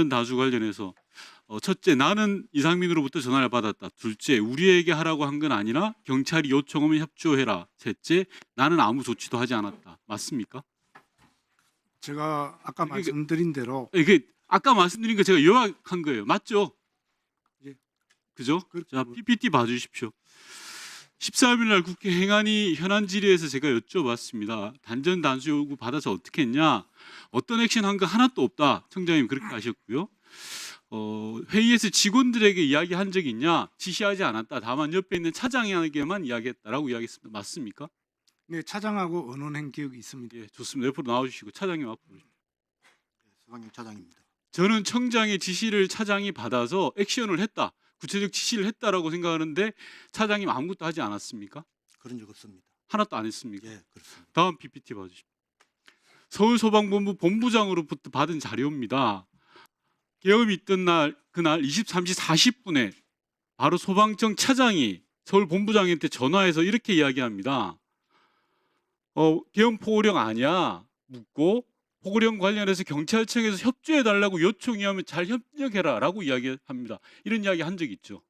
다수 관련해서 첫째, 나는 이상민으로부터 전화를 받았다. 둘째, 우리에게 하라고 한 건 아니라 경찰이 요청하면 협조해라. 셋째, 나는 아무 조치도 하지 않았다. 맞습니까? 제가 아까 이게- 말씀드린 대로 이게 아까 말씀드린 거 제가 요약한 거예요. 맞죠? 예. 그죠? 그렇게 자, 뭐- PPT 봐주십시오. 14일 날 국회 행안위 현안 질의에서 제가 여쭤봤습니다. 단전 단수 요구 받아서 어떻게 했냐? 어떤 액션 한 거 하나도 없다. 청장님 그렇게 하셨고요. 회의에서 직원들에게 이야기한 적이 있냐? 지시하지 않았다. 다만 옆에 있는 차장에게만 이야기했다라고 이야기했습니다. 맞습니까? 네, 차장하고 의논한 기억이 있습니다. 예, 좋습니다. 옆으로 나와주시고 차장님 앞으로. 서강영 차장입니다. 저는 청장의 지시를 차장이 받아서 액션을 했다. 구체적 지시를 했다라고 생각하는데 차장님 아무것도 하지 않았습니까? 그런 적 없습니다. 하나도 안 했습니까? 예, 그렇습니다. 다음 PPT 봐주십시오. 서울소방본부 본부장으로부터 받은 자료입니다. 계엄이 있던 날 그날 23시 40분에 바로 소방청 차장이 서울 본부장한테 전화해서 이렇게 이야기합니다. 계엄 포고령 아니야 묻고 포고령 관련해서 경찰청에서 협조해 달라고 요청이 하면 잘 협력해라라고 이야기합니다. 이런 이야기 한 적 있죠.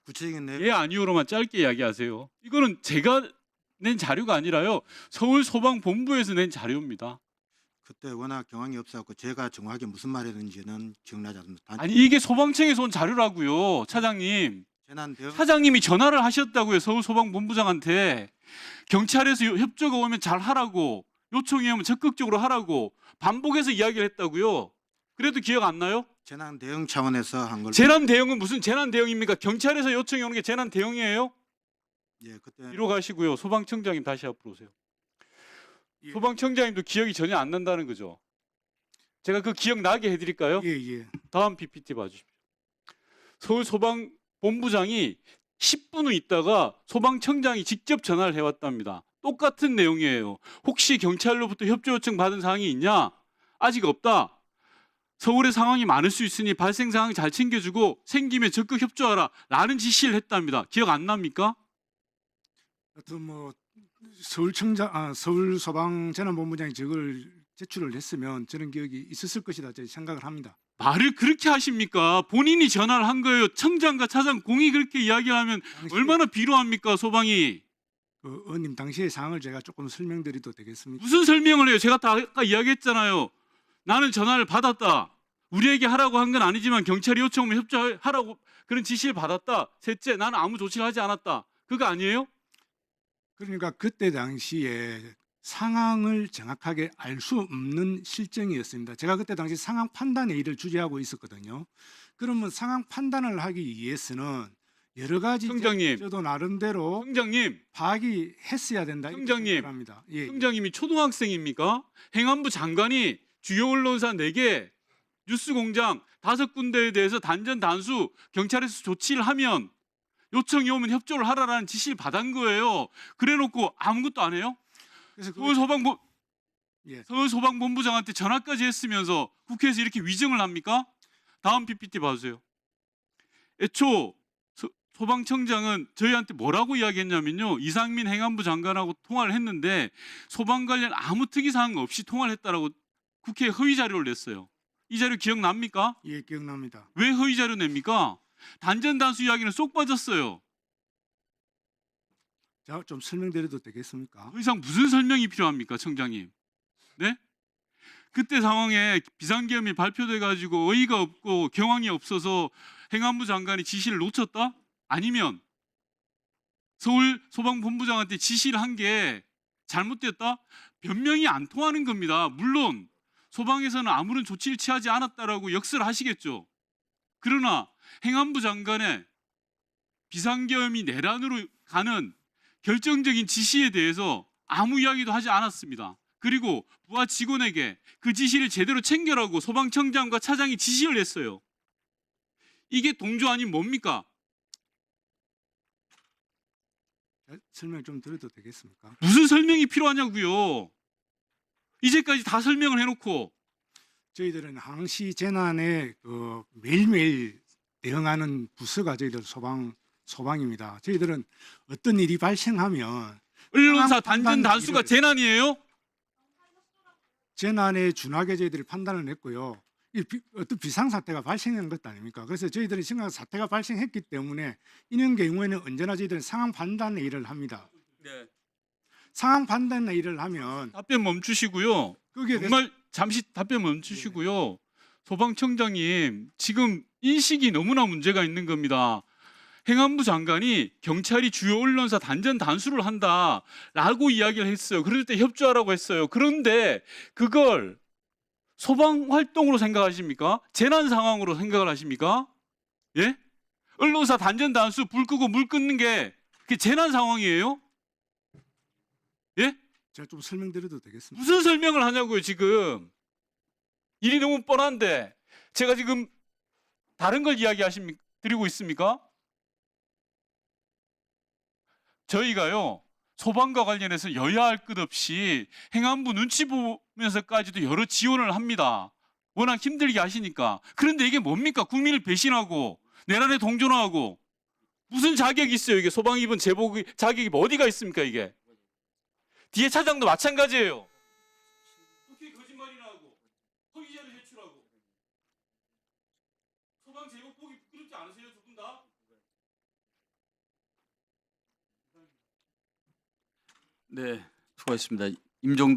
구체적인 내용 예 아니오로만 짧게 이야기하세요. 이거는 제가 낸 자료가 아니라요. 서울소방본부에서 낸 자료입니다. 그때 워낙 경황이 없어갖고 제가 정확하게 무슨 말했는지는 기억나지 않습니다. 아니 이게 소방청에서 온 자료라고요. 차장님. 재난 대응 차장님이 전화를 하셨다고요. 서울소방본부장한테. 경찰에서 협조가 오면 잘 하라고. 요청이 오면 적극적으로 하라고. 반복해서 이야기를 했다고요. 그래도 기억 안 나요? 재난 대응 차원에서 한 걸. 재난 대응은 무슨 재난 대응입니까? 경찰에서 요청이 오는 게 재난 대응이에요? 예, 그때 뒤로 가시고요. 소방청장님 다시 앞으로 오세요. 예. 소방청장님도 기억이 전혀 안 난다는 거죠. 제가 그 기억 나게 해드릴까요? 예, 예. 다음 PPT 봐주십시오. 서울소방본부장이 10분 후 있다가 소방청장이 직접 전화를 해왔답니다. 똑같은 내용이에요. 혹시 경찰로부터 협조 요청 받은 사항이 있냐? 아직 없다. 서울의 상황이 많을 수 있으니 발생 상황 잘 챙겨주고 생기면 적극 협조하라 라는 지시를 했답니다. 기억 안 납니까? 하여튼 뭐 서울 소방재난본부장이 저걸 제출을 했으면 저런 기억이 있었을 것이다 저는 생각을 합니다. 말을 그렇게 하십니까? 본인이 전화를 한 거예요. 청장과 차장 공이 그렇게 이야기하면 얼마나 비루합니까? 소방이. 그 의원님 당시의 상황을 제가 조금 설명드려도 되겠습니까? 무슨 설명을 해요? 제가 다 아까 이야기했잖아요. 나는 전화를 받았다. 우리에게 하라고 한 건 아니지만 경찰이 요청하면 협조하라고 그런 지시를 받았다. 셋째, 나는 아무 조치를 하지 않았다. 그거 아니에요? 그러니까 그때 당시에 상황을 정확하게 알 수 없는 실정이었습니다. 제가 그때 당시 상황 판단의 일을 주재하고 있었거든요. 그러면 상황 판단을 하기 위해서는 여러 가지 청장님. 저도 나름대로 청장님, 파악이 했어야 된다. 이렇게 청장님. 생각합니다. 예. 청장님이 초등학생입니까? 행안부 장관이 주요 언론사 4개, 뉴스공장 5군데에 대해서 단전 단수 경찰에서 조치를 하면 요청이 오면 협조를 하라라는 지시를 받은 거예요. 그래놓고 아무것도 안 해요? 그래서 예. 서울소방본부장한테 전화까지 했으면서 국회에서 이렇게 위증을 합니까? 다음 PPT 봐주세요. 애초 소방청장은 저희한테 뭐라고 이야기했냐면요. 이상민 행안부 장관하고 통화를 했는데 소방 관련 아무 특이사항 없이 통화를 했다라고 국회에 허위 자료를 냈어요. 이 자료 기억납니까? 예, 기억납니다. 왜 허위 자료 냅니까? 단전 단수 이야기는 쏙 빠졌어요. 자, 좀 설명드려도 되겠습니까? 더 이상 무슨 설명이 필요합니까, 청장님? 네? 그때 상황에 비상계엄이 발표돼 가지고 어이가 없고 경황이 없어서 행안부 장관이 지시를 놓쳤다? 아니면 서울 소방본부장한테 지시를 한 게 잘못됐다? 변명이 안 통하는 겁니다. 물론 소방에서는 아무런 조치를 취하지 않았다라고 역설을 하시겠죠. 그러나 행안부 장관의 비상계엄이 내란으로 가는 결정적인 지시에 대해서 아무 이야기도 하지 않았습니다. 그리고 부하 직원에게 그 지시를 제대로 챙겨라고 소방청장과 차장이 지시를 했어요. 이게 동조 아닌 뭡니까? 자, 설명 좀 드려도 되겠습니까? 무슨 설명이 필요하냐고요. 이제까지 다 설명을 해놓고 저희들은 항시 재난에 매일매일 대응하는 부서가 저희들 소방입니다. 저희들은 어떤 일이 발생하면 언론사 상황 단전 판단 단수가 일을- 재난이에요? 재난에 준하게 저희들이 판단을 했고요. 어떤 비상 사태가 발생한 것 아닙니까? 그래서 저희들은 심각한 사태가 발생했기 때문에 이런 경우에는 언제나 저희들은 상황 판단의 일을 합니다. 네. 상황 판단의 일을 하면 답변 멈추시고요. 거기에 대해서 정말 잠시 답변 멈추시고요. 소방청장님, 지금 인식이 너무나 문제가 있는 겁니다. 행안부 장관이 경찰이 주요 언론사 단전 단수를 한다라고 이야기를 했어요. 그럴 때 협조하라고 했어요. 그런데 그걸 소방 활동으로 생각하십니까? 재난 상황으로 생각을 하십니까? 예? 언론사 단전 단수 불 끄고 물 끊는 게 그게 재난 상황이에요? 예? 제가 좀 설명드려도 되겠습니까? 무슨 설명을 하냐고요, 지금. 일이 너무 뻔한데 제가 지금 다른 걸 드리고 있습니까? 저희가요, 소방과 관련해서 여야 할 것 없이 행안부 눈치 보면서까지도 여러 지원을 합니다. 워낙 힘들게 하시니까. 그런데 이게 뭡니까? 국민을 배신하고 내란에 동조하고 무슨 자격이 있어요? 이게 소방 입은 제복 자격이 뭐 어디가 있습니까? 이게 뒤에 차장도 마찬가지예요. 어떻게 거짓말이나 하고 허위자료 제출하고 소방 제복 보기 부끄럽지 않으세요, 두 분 다? 네, 수고하셨습니다. 임종도